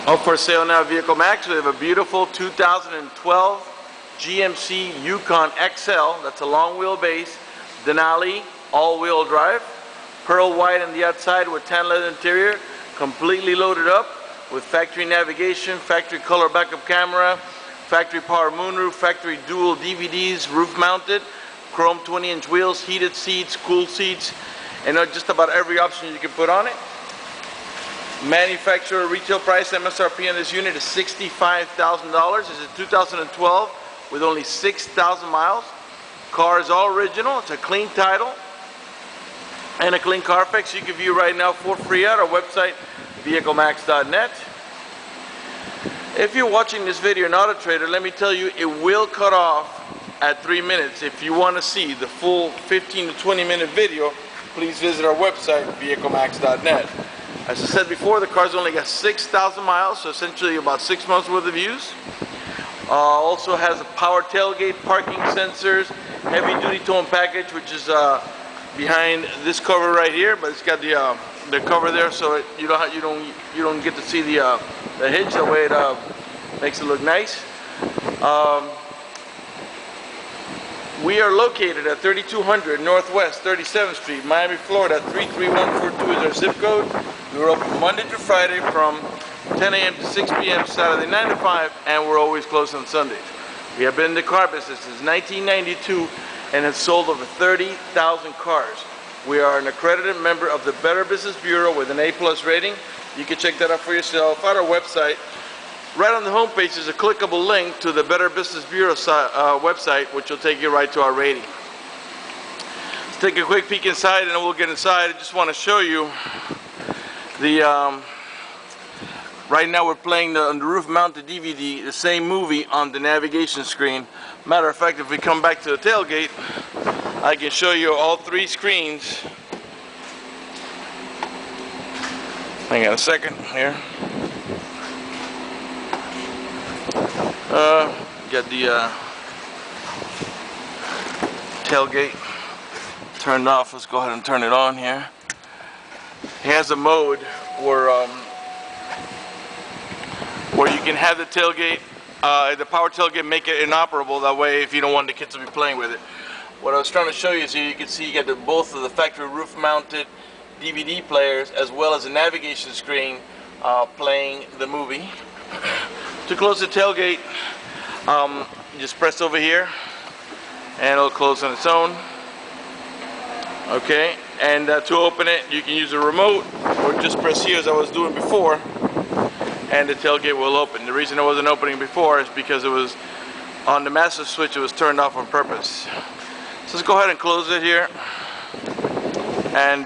Up for sale now, Vehicle Max. We have a beautiful 2012 GMC Yukon XL. That's a long wheelbase, Denali all-wheel drive, pearl white on the outside with tan leather interior, completely loaded up with factory navigation, factory color backup camera, factory power moonroof, factory dual DVDs, roof mounted, chrome 20-inch wheels, heated seats, cool seats, and just about every option you can put on it. Manufacturer retail price MSRP on this unit is $65,000. This is 2012 with only 6,000 miles. Car is all original. It's a clean title and a clean CARFAX. You can view right now for free at our website, vehiclemax.net. If you're watching this video in Auto Trader, let me tell you, it will cut off at 3 minutes. If you want to see the full 15 to 20 minute video, please visit our website, vehiclemax.net. As I said before, the car's only got 6,000 miles, so essentially about 6 months worth of use. Also has a power tailgate, parking sensors, heavy duty towing package, which is behind this cover right here, but it's got the cover there, so you don't get to see the hitch. The way it makes it look nice. We are located at 3200 Northwest 37th Street, Miami, Florida. 33142 is our zip code. We're open Monday to Friday from 10 a.m. to 6 p.m. Saturday 9 to 5, and we're always closed on Sundays. We have been in the car business since 1992 and have sold over 30,000 cars. We are an accredited member of the Better Business Bureau with an A+ rating. You can check that out for yourself at our website. Right on the homepage is a clickable link to the Better Business Bureau website, which will take you right to our rating. Let's take a quick peek inside and then we'll get inside. I just want to show you the right now we're playing on the roof mounted DVD, the same movie on the navigation screen. Matter of fact, if we come back to the tailgate, I can show you all 3 screens. Hang on a second here. Got the tailgate turned off. Let's go ahead and turn it on here. It has a mode where you can have the tailgate, the power tailgate, make it inoperable. That way, if you don't want the kids to be playing with it. What I was trying to show you is you can see you got both of the factory roof-mounted DVD players as well as a navigation screen playing the movie. To close the tailgate, you just press over here and it'll close on its own. Okay, and to open it, you can use a remote or just press here as I was doing before, and the tailgate will open. The reason it wasn't opening before is because it was on the master switch, it was turned off on purpose. So let's go ahead and close it here, and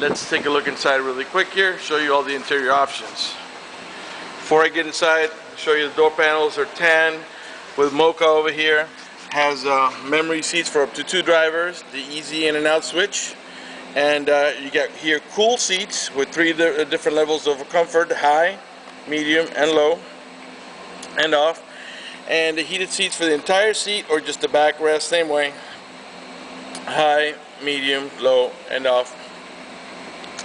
let's take a look inside really quick here, show you all the interior options. Before I get inside, show you the door panels are tan with mocha over here. Has memory seats for up to 2 drivers, the easy in and out switch, and you got here cool seats with 3 different levels of comfort: high, medium, and low, and off. And the heated seats for the entire seat or just the backrest, same way: high, medium, low, and off.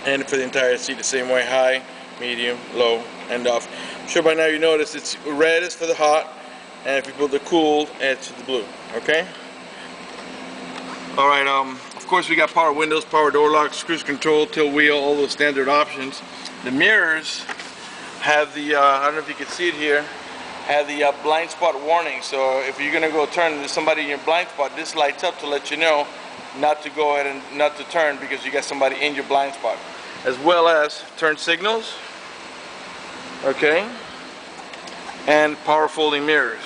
And for the entire seat, the same way: high, medium, low, and off. I'm sure by now you notice it's red is for the hot, and if you put the cool, it's the blue. Okay. All right. Of course, we got power windows, power door locks, cruise control, tilt wheel, all those standard options. The mirrors have the I don't know if you can see it here, have the blind spot warning. So if you're gonna go turn to somebody in your blind spot, this lights up to let you know not to go ahead and not to turn because you got somebody in your blind spot, as well as turn signals. Okay, and power folding mirrors.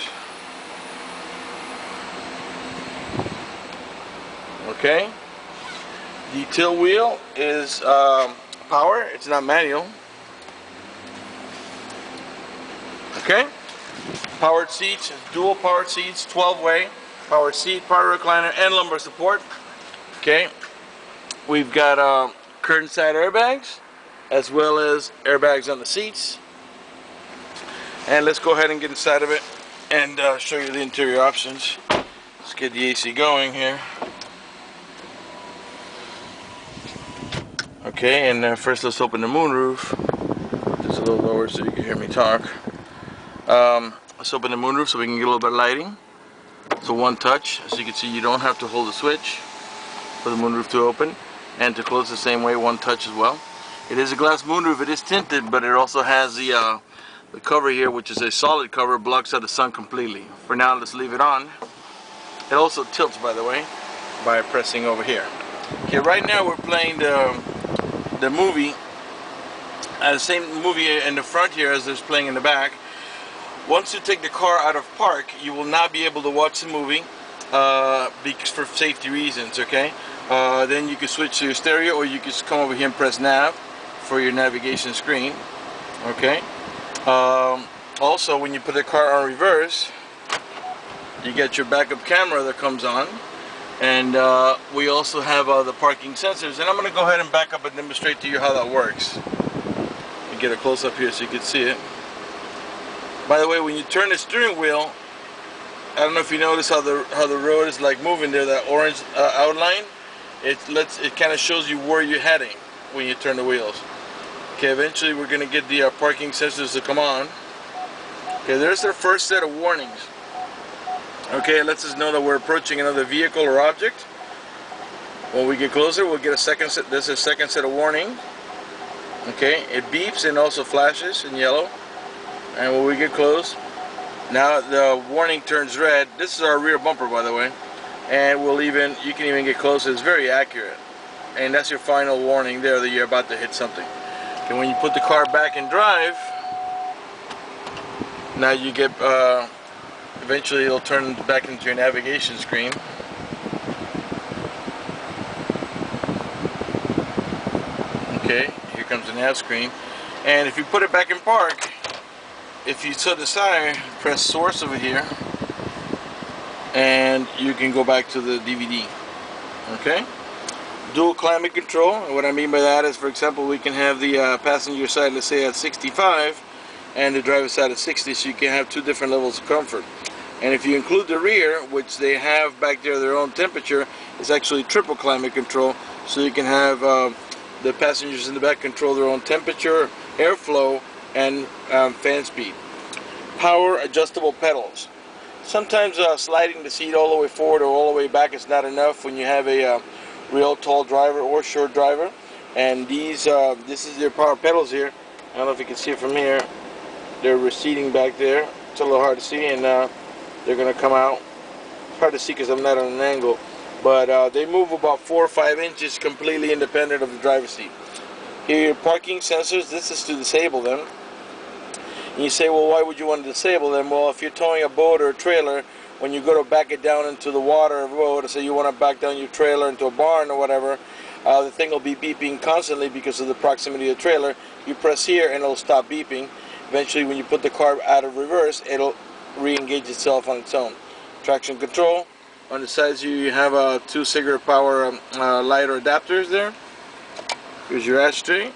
Okay, the tilt wheel is power, it's not manual. Okay, powered seats, dual powered seats, 12-way, power seat, power recliner, and lumbar support. Okay, we've got curtain side airbags as well as airbags on the seats. And let's go ahead and get inside of it and show you the interior options. Let's get the AC going here. Okay, and first let's open the moonroof. There's little lower so you can hear me talk. Let's open the moonroof so we can get a little bit of lighting. So one touch, as you can see, you don't have to hold the switch for the moonroof to open, and to close the same way, one touch as well. It is a glass moonroof, it is tinted, but it also has the cover here, which is a solid cover, blocks out the sun completely. For now, let's leave it on. It also tilts, by the way, by pressing over here. Okay, right now we're playing the movie, the same movie in the front here as there's playing in the back. Once you take the car out of park, you will not be able to watch the movie because for safety reasons, okay? Then you can switch to your stereo, or you can just come over here and press nav for your navigation screen, okay? Also, when you put the car on reverse, you get your backup camera that comes on, and we also have the parking sensors. And I'm going to go ahead and back up and demonstrate to you how that works. And get a close up here so you can see it. By the way, when you turn the steering wheel, I don't know if you notice how the road is like moving there. That orange outline, it kind of shows you where you're heading when you turn the wheels. Okay, eventually we're going to get the parking sensors to come on. Okay, there's their first set of warnings. Okay, it lets us know that we're approaching another vehicle or object. When we get closer, we'll get a second set. This is a second set of warning. Okay, it beeps and also flashes in yellow. And when we get close, now the warning turns red. This is our rear bumper, by the way. And you can even get close. It's very accurate. And that's your final warning there that you're about to hit something. Okay, when you put the car back in drive, now you get, eventually it'll turn back into your navigation screen. Okay, here comes the nav screen. And if you put it back in park, if you so desire, press source over here, and you can go back to the DVD. Okay? Dual climate control, and what I mean by that is, for example, we can have the passenger side, let's say at 65, and the driver's side at 60, so you can have two different levels of comfort. And if you include the rear, which they have back there their own temperature, it's actually triple climate control, so you can have the passengers in the back control their own temperature, airflow, and fan speed. Power adjustable pedals. Sometimes sliding the seat all the way forward or all the way back is not enough when you have a real tall driver or short driver. And this is their power pedals here. I don't know if you can see it from here. They're receding back there. It's a little hard to see, and they're going to come out. It's hard to see because I'm not on an angle, but they move about 4 or 5 inches completely independent of the driver's seat. Here are your parking sensors. This is to disable them. And you say, well, why would you want to disable them? Well, if you're towing a boat or a trailer, when you go to back it down into the water or road, say you want to back down your trailer into a barn or whatever, the thing will be beeping constantly because of the proximity of the trailer. You press here and it'll stop beeping. Eventually, when you put the car out of reverse, it'll re-engage itself on its own. Traction control. On the sides you have 2 cigarette power light or adapters there. Here's your ashtray.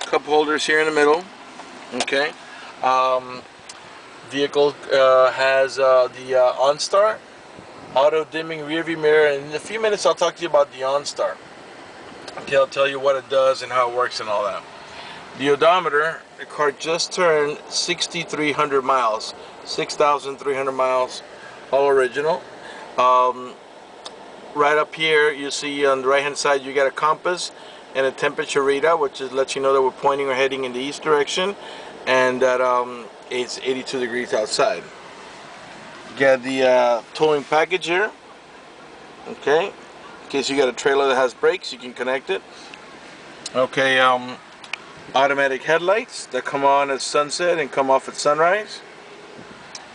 Cup holders here in the middle. Okay. Vehicle has the OnStar auto dimming rear view mirror, and in a few minutes I'll talk to you about the OnStar. Okay, I'll tell you what it does and how it works and all that. The odometer, the car just turned 6,300 miles, 6,300 miles, all original. Right up here you see on the right hand side you got a compass and a temperature readout, which lets you know that we're pointing or heading in the east direction, and that it's 82 degrees outside. You got the towing package here. Okay, in case you got a trailer that has brakes, you can connect it. Okay, automatic headlights that come on at sunset and come off at sunrise.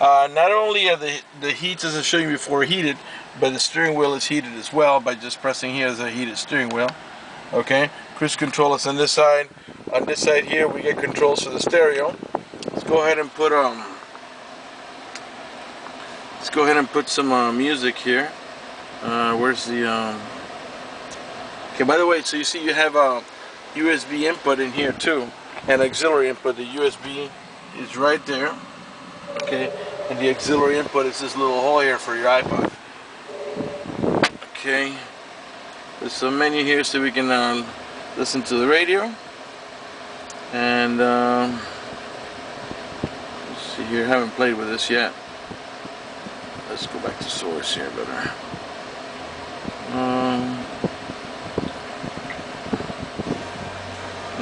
Not only are the heats, as I showed you before, heated, but the steering wheel is heated as well by just pressing here as a heated steering wheel. Okay, cruise control is on this side. On this side here we get controls for the stereo. Let's go ahead and put some music here. Where's the okay, by the way, so you see you have a USB input in here too, and auxiliary input. The USB is right there. Okay, and the auxiliary input is this little hole here for your iPod. Okay, there's a menu here so we can listen to the radio. And let's see here, haven't played with this yet. Let's go back to source here better.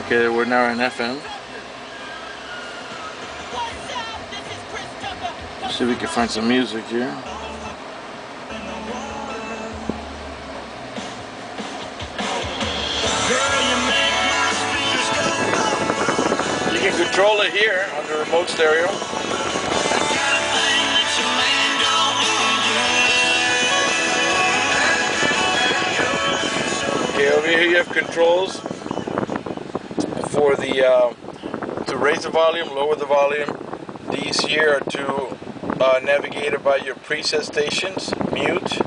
Okay, we're now in FM. Let's see if we can find some music here. You can control it here on the remote stereo. Okay, over here you have controls for the to raise the volume, lower the volume. These here are to navigate about your preset stations. Mute.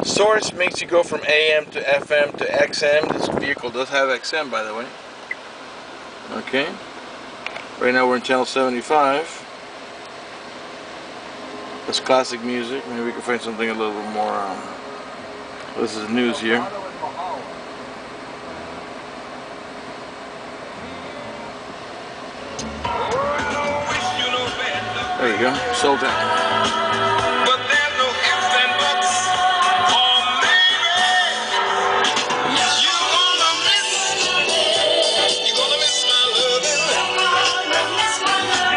Source makes you go from AM to FM to XM. This vehicle does have XM, by the way. Okay. Right now we're in channel 75. That's classic music. Maybe we can find something a little bit more. This is news here. There you go, sold out. But there's no ifs and buts, or maybe you're gonna miss my loving.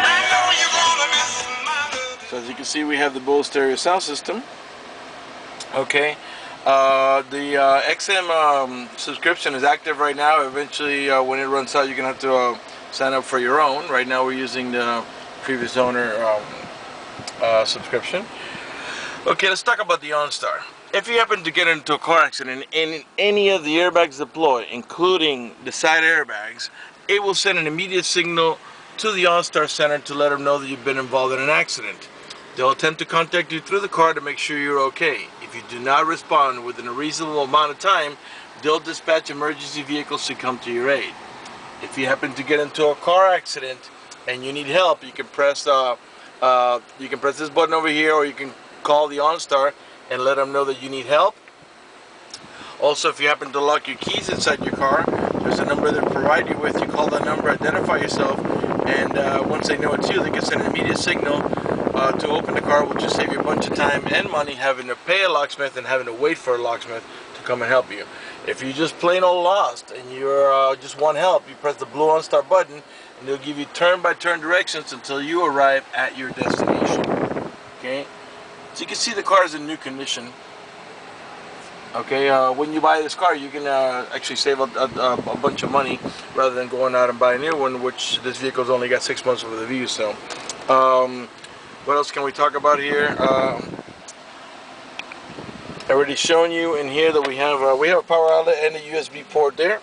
I know you're gonna miss my loving. So as you can see, we have the BOSE stereo sound system. Okay, the XM subscription is active right now. Eventually, when it runs out, you're gonna have to sign up for your own. Right now, we're using the previous owner subscription. Okay, let's talk about the OnStar. If you happen to get into a car accident and any of the airbags deploy, including the side airbags, it will send an immediate signal to the OnStar center to let them know that you've been involved in an accident. They'll attempt to contact you through the car to make sure you're okay. If you do not respond within a reasonable amount of time, they'll dispatch emergency vehicles to come to your aid. If you happen to get into a car accident and you need help, you can press this button over here, or you can call the OnStar and let them know that you need help. Also, if you happen to lock your keys inside your car, there's a number they provide you with. You call that number, identify yourself, and once they know it's you, they can send an immediate signal to open the car, which will save you a bunch of time and money having to pay a locksmith and having to wait for a locksmith to come and help you. If you're just plain old lost and you just want help, you press the blue OnStar button, and they'll give you turn-by-turn directions until you arrive at your destination. Okay, so you can see the car is in new condition. Okay, when you buy this car, you can actually save a bunch of money rather than going out and buy a new one, which this vehicle's only got 6 months worth of use. So, what else can we talk about here? I already shown you in here that we have a power outlet and a USB port there.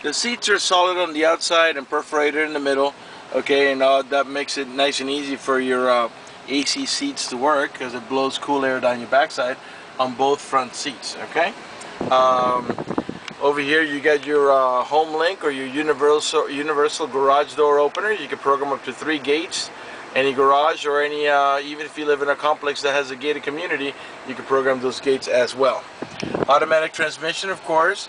The seats are solid on the outside and perforated in the middle. Okay, and that makes it nice and easy for your AC seats to work, because it blows cool air down your backside on both front seats. Okay. Over here you got your HOMELINK, or your universal garage door opener. You can program up to 3 gates. Any garage or any, even if you live in a complex that has a gated community, you can program those gates as well. Automatic transmission, of course,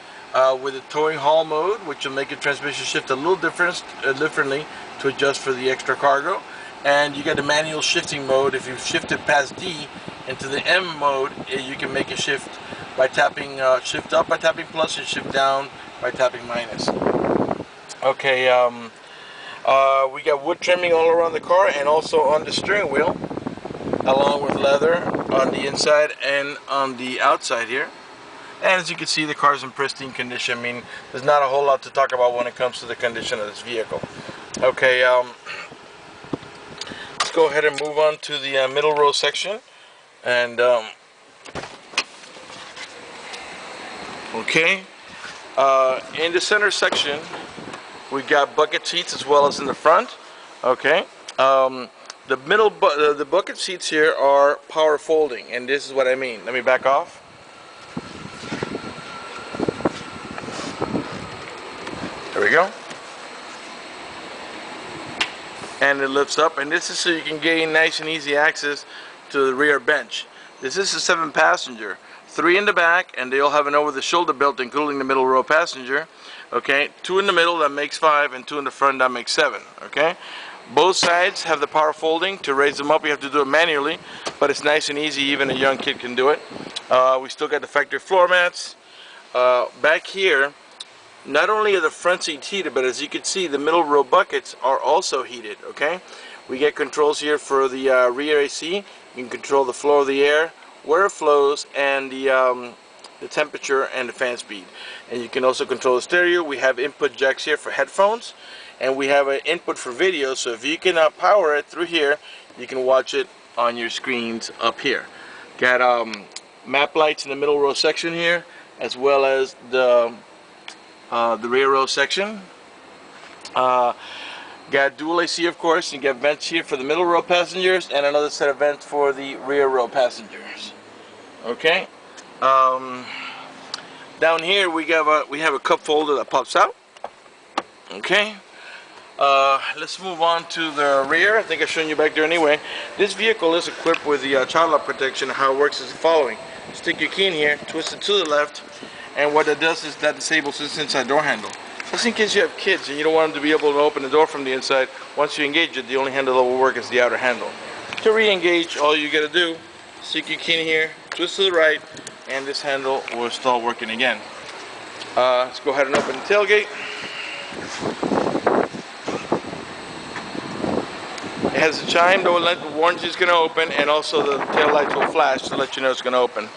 with a towing haul mode, which will make your transmission shift a little differently to adjust for the extra cargo. And you got the manual shifting mode. If you've shifted past D into the M mode, you can make a shift by tapping shift up by tapping plus, and shift down by tapping minus. Okay. We got wood trimming all around the car and also on the steering wheel, along with leather on the inside and on the outside here. And as you can see, the car is in pristine condition. I mean, there's not a whole lot to talk about when it comes to the condition of this vehicle. Okay, let's go ahead and move on to the middle row section. And okay, in the center section, we got bucket seats as well as in the front. Okay, the bucket seats here are power folding, and this is what I mean. Let me back off. There we go. And it lifts up, and this is so you can gain nice and easy access to the rear bench. This is a 7-passenger, 3 in the back, and they all have an over-the-shoulder belt, including the middle row passenger. Okay, 2 in the middle, that makes 5, and 2 in the front, that makes 7. Okay, both sides have the power folding. To raise them up, you have to do it manually, but it's nice and easy. Even a young kid can do it. We still got the factory floor mats. Back here, not only are the front seats heated, but as you can see, the middle row buckets are also heated. Okay, we get controls here for the rear AC. You can control the flow of the air, where it flows, and the temperature and the fan speed. And you can also control the stereo. We have input jacks here for headphones, and we have an input for video. So if you can power it through here, you can watch it on your screens up here. Got map lights in the middle row section here, as well as the rear row section. Got dual AC, of course. You get vents here for the middle row passengers, and another set of vents for the rear row passengers. Okay. Down here we have a cup holder that pops out. Okay. Let's move on to the rear. I think I've shown you back there anyway. This vehicle is equipped with the child lock protection. How it works is the following: stick your key in here, twist it to the left, and what that does is that disables this inside door handle. Just in case you have kids and you don't want them to be able to open the door from the inside, once you engage it, the only handle that will work is the outer handle. To re-engage, all you gotta do, stick your key in here, twist to the right, and this handle will start working again. Let's go ahead and open the tailgate. It has a chime that will let the warranty is going to open, and also the tail lights will flash to let you know it's going to open.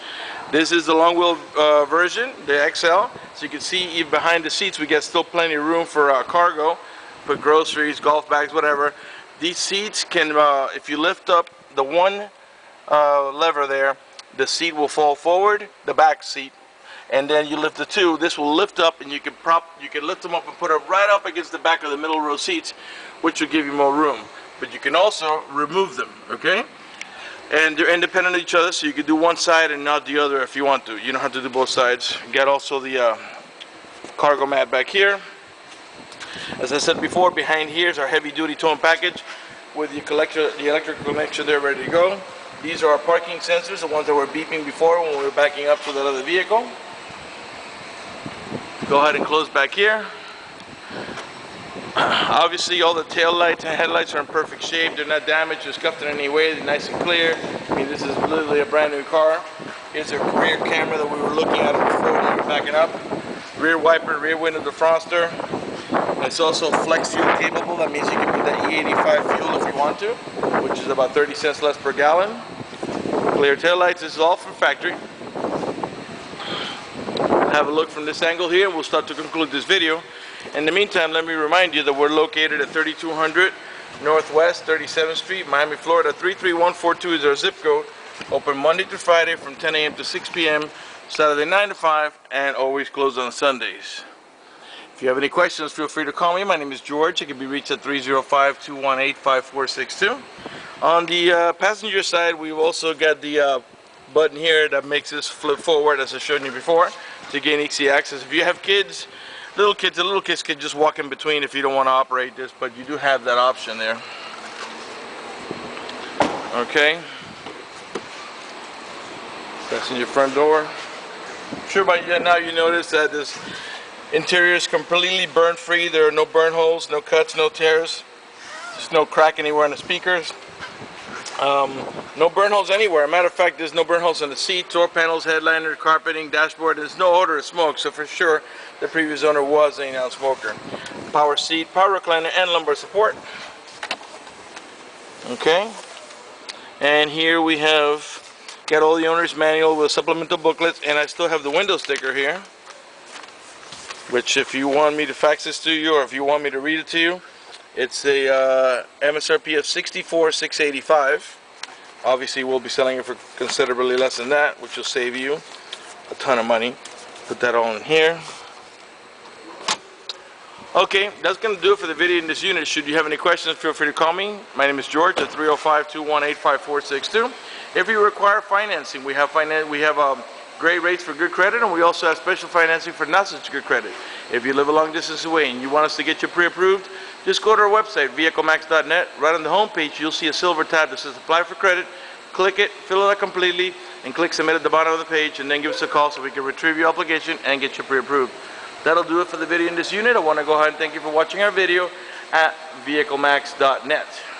This is the long wheel version, the XL. So you can see even behind the seats we get still plenty of room for cargo, put groceries, golf bags, whatever. These seats can, if you lift up the one lever there, the seat will fall forward, the back seat, and then you lift the two. This will lift up, and you can lift them up and put it right up against the back of the middle row seats, which will give you more room. But you can also remove them, okay? And they're independent of each other, so you can do one side and not the other if you want to. You don't have to do both sides. You got also the cargo mat back here. As I said before, behind here is our heavy-duty towing package with the electrical connection there ready to go. These are our parking sensors, the ones that were beeping before when we were backing up to that other vehicle. Go ahead and close back here. Obviously all the tail lights and headlights are in perfect shape. They're not damaged or scuffed in any way. They're nice and clear. I mean, this is literally a brand new car. Here's a rear camera that we were looking at before when we were backing up. Rear wiper, rear window defroster. It's also flex fuel capable. That means you can put that E85 fuel if you want to, which is about 30 cents less per gallon. Clear tail lights. This is all from factory. Have a look from this angle here. We'll start to conclude this video. In the meantime, let me remind you that we're located at 3200 Northwest 37th Street, Miami, Florida. 33142 is our zip code. Open Monday to Friday from 10 a.m. to 6 p.m., Saturday 9 to 5, and always closed on Sundays. If you have any questions, feel free to call me. My name is George. I can be reached at 305-218-5462. On the passenger side, we've also got the button here that makes this flip forward, as I showed you before, to gain easy access. If you have kids, the little kids can just walk in between if you don't want to operate this, but you do have that option there. Okay. Passenger front door. I'm sure by now you notice that this interior is completely burn free. There are no burn holes, no cuts, no tears. There's no crack anywhere in the speakers. No burn holes anywhere. Matter of fact, there's no burn holes on the seat, door panels, headliner, carpeting, dashboard. There's no odor of smoke, so for sure the previous owner was a non-smoker. Power seat, power recliner, and lumbar support. Okay. And here we have got all the owner's manual with supplemental booklets, and I still have the window sticker here, which if you want me to fax this to you or if you want me to read it to you, it's a MSRP of $64,685. Obviously we'll be selling it for considerably less than that, which will save you a ton of money. Put that all in here. Okay, that's going to do it for the video in this unit. Should you have any questions, feel free to call me. My name is George at 305-218-5462. If you require financing, we have great rates for good credit, and we also have special financing for not such good credit. If you live a long distance away and you want us to get you pre-approved, just go to our website, vehiclemax.net. Right on the home page, you'll see a silver tab that says Apply for Credit. Click it, fill it out completely, and click Submit at the bottom of the page, and then give us a call so we can retrieve your application and get you pre-approved. That'll do it for the video in this unit. I want to go ahead and thank you for watching our video at vehiclemax.net.